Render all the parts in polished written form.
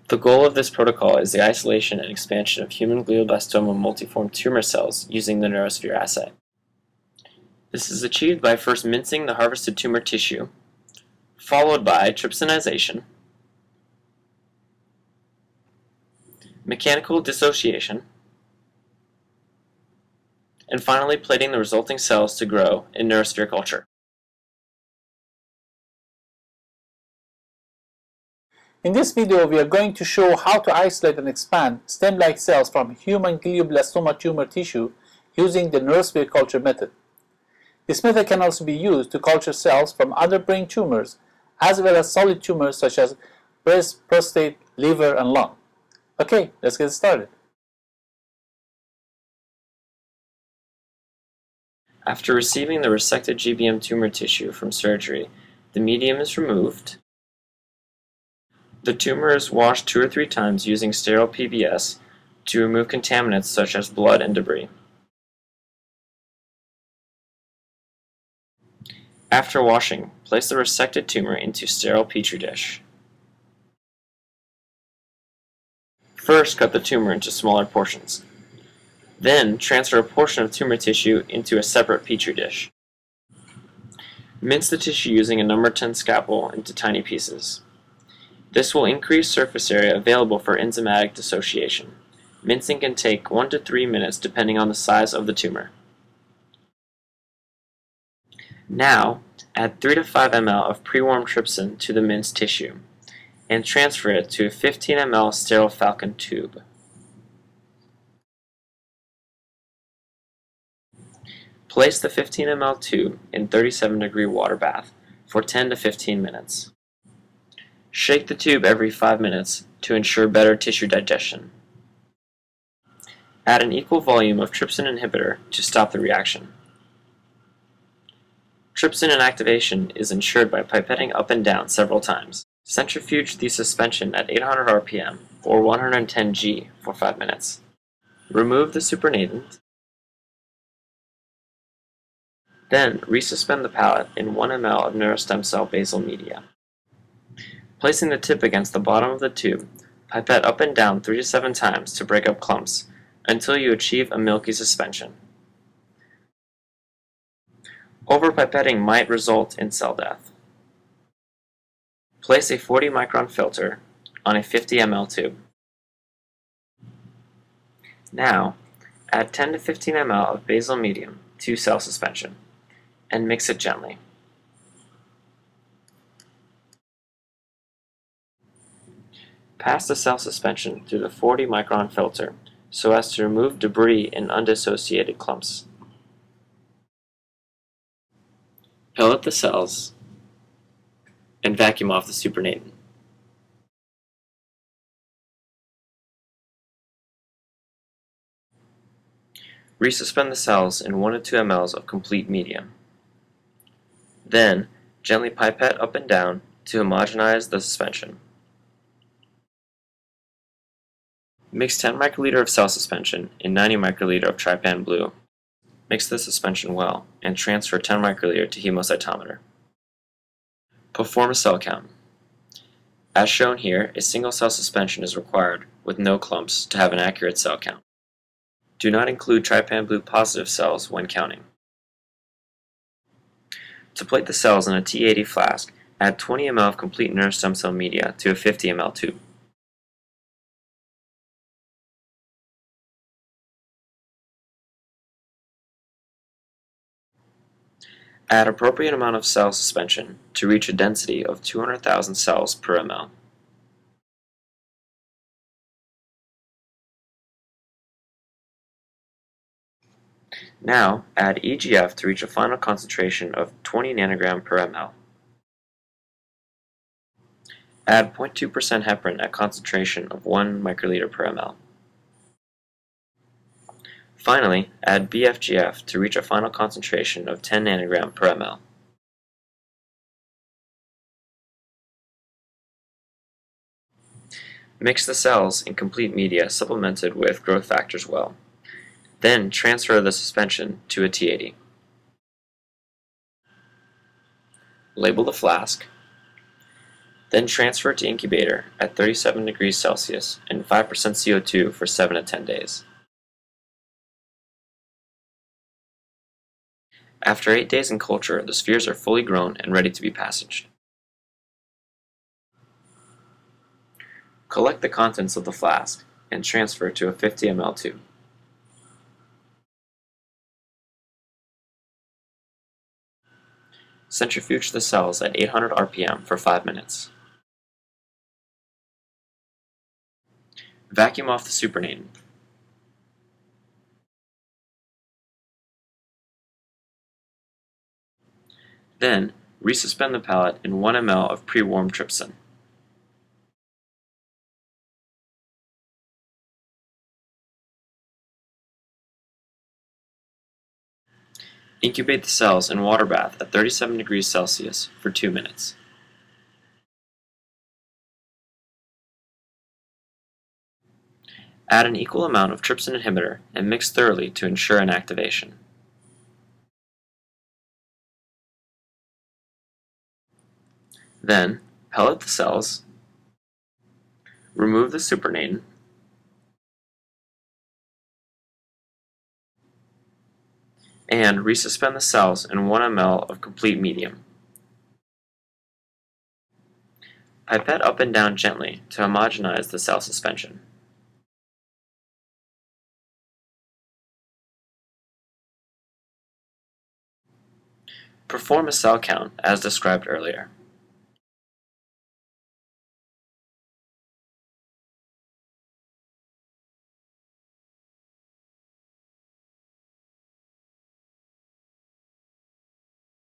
The goal of this protocol is the isolation and expansion of human glioblastoma multiforme tumor cells using the neurosphere assay. This is achieved by first mincing the harvested tumor tissue, followed by trypsinization, mechanical dissociation, and finally plating the resulting cells to grow in neurosphere culture. In this video, we are going to show how to isolate and expand stem-like cells from human glioblastoma tumor tissue using the neurosphere culture method. This method can also be used to culture cells from other brain tumors, as well as solid tumors such as breast, prostate, liver, and lung. Okay, let's get started. After receiving the resected GBM tumor tissue from surgery, the medium is removed. The tumor is washed 2 or 3 times using sterile PBS to remove contaminants such as blood and debris. After washing, place the resected tumor into sterile petri dish. First, cut the tumor into smaller portions. Then, transfer a portion of tumor tissue into a separate petri dish. Mince the tissue using a number 10 scalpel into tiny pieces. This will increase surface area available for enzymatic dissociation. Mincing can take 1 to 3 minutes depending on the size of the tumor. Now, add 3 to 5 ml of pre-warmed trypsin to the minced tissue and transfer it to a 15 ml sterile falcon tube. Place the 15 ml tube in 37-degree water bath for 10 to 15 minutes. Shake the tube every 5 minutes to ensure better tissue digestion. Add an equal volume of trypsin inhibitor to stop the reaction. Trypsin inactivation is ensured by pipetting up and down several times. Centrifuge the suspension at 800 rpm or 110 G for 5 minutes. Remove the supernatant. Then resuspend the pallet in 1 ml of neurostem cell basal media. Placing the tip against the bottom of the tube, pipette up and down 3 to 7 times to break up clumps until you achieve a milky suspension. Overpipetting might result in cell death. Place a 40 micron filter on a 50 ml tube. Now, add 10 to 15 ml of basal medium to cell suspension and mix it gently. Pass the cell suspension through the 40 micron filter so as to remove debris in undissociated clumps. Pellet the cells and vacuum off the supernatant. Resuspend the cells in 1 to 2 ml of complete medium. Then, gently pipette up and down to homogenize the suspension. Mix 10 microliter of cell suspension in 90 microliter of trypan blue. Mix the suspension well and transfer 10 microliter to hemocytometer. Perform a cell count. As shown here, a single cell suspension is required with no clumps to have an accurate cell count. Do not include trypan blue positive cells when counting. To plate the cells in a T80 flask, add 20 ml of complete neurostem cell media to a 50 ml tube. Add appropriate amount of cell suspension to reach a density of 200,000 cells per ml. Now, add EGF to reach a final concentration of 20 nanogram per ml. Add 0.2% heparin at concentration of 1 microliter per ml. Finally, add BFGF to reach a final concentration of 10 nanogram per ml. Mix the cells in complete media supplemented with growth factors well. Then transfer the suspension to a T80. Label the flask. Then transfer to incubator at 37 degrees Celsius and 5% CO2 for 7 to 10 days. After 8 days in culture, the spheres are fully grown and ready to be passaged. Collect the contents of the flask and transfer to a 50 ml tube. Centrifuge the cells at 800 RPM for 5 minutes. Vacuum off the supernatant. Then, resuspend the pellet in 1 ml of pre-warmed trypsin. Incubate the cells in water bath at 37 degrees Celsius for 2 minutes. Add an equal amount of trypsin inhibitor and mix thoroughly to ensure inactivation. Then, pellet the cells, remove the supernatant, and resuspend the cells in 1 ml of complete medium. Pipette up and down gently to homogenize the cell suspension. Perform a cell count as described earlier.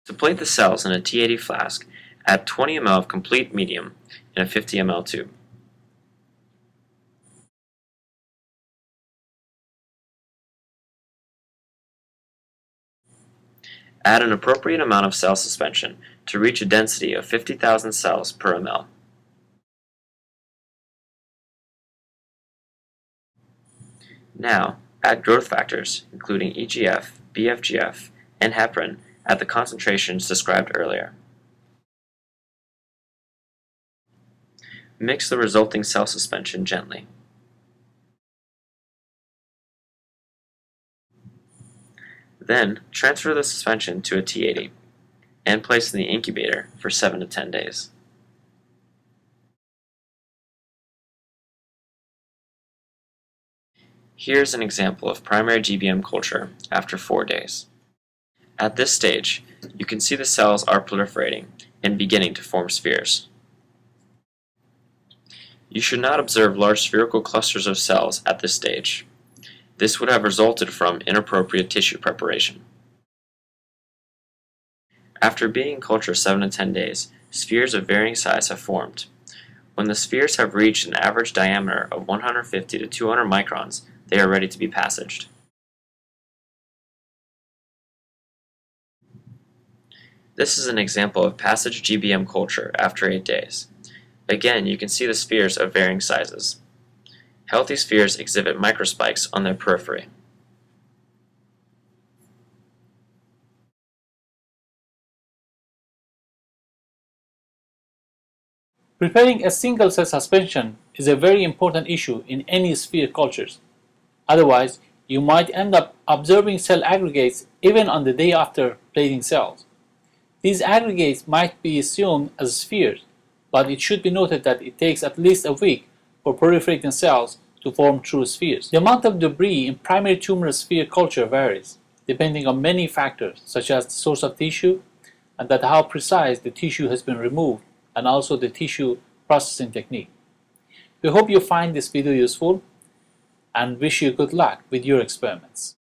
To plate the cells in a T80 flask, add 20 ml of complete medium in a 50 ml tube. Add an appropriate amount of cell suspension to reach a density of 50,000 cells per ml. Now, add growth factors, including EGF, BFGF, and heparin at the concentrations described earlier. Mix the resulting cell suspension gently. Then, transfer the suspension to a T80 and place in the incubator for 7 to 10 days. Here's an example of primary GBM culture after 4 days. At this stage, you can see the cells are proliferating and beginning to form spheres. You should not observe large spherical clusters of cells at this stage. This would have resulted from inappropriate tissue preparation. After being in culture 7 to 10 days, spheres of varying size have formed. When the spheres have reached an average diameter of 150 to 200 microns, they are ready to be passaged. This is an example of passage GBM culture after 8 days. Again, you can see the spheres of varying sizes. Healthy spheres exhibit microspikes on their periphery. Preparing a single cell suspension is a very important issue in any sphere cultures. Otherwise, you might end up observing cell aggregates even on the day after plating cells. These aggregates might be assumed as spheres, but it should be noted that it takes at least a week for proliferating cells to form true spheres. The amount of debris in primary tumoral sphere culture varies, depending on many factors such as the source of tissue and that how precise the tissue has been removed, and also the tissue processing technique. We hope you find this video useful and wish you good luck with your experiments.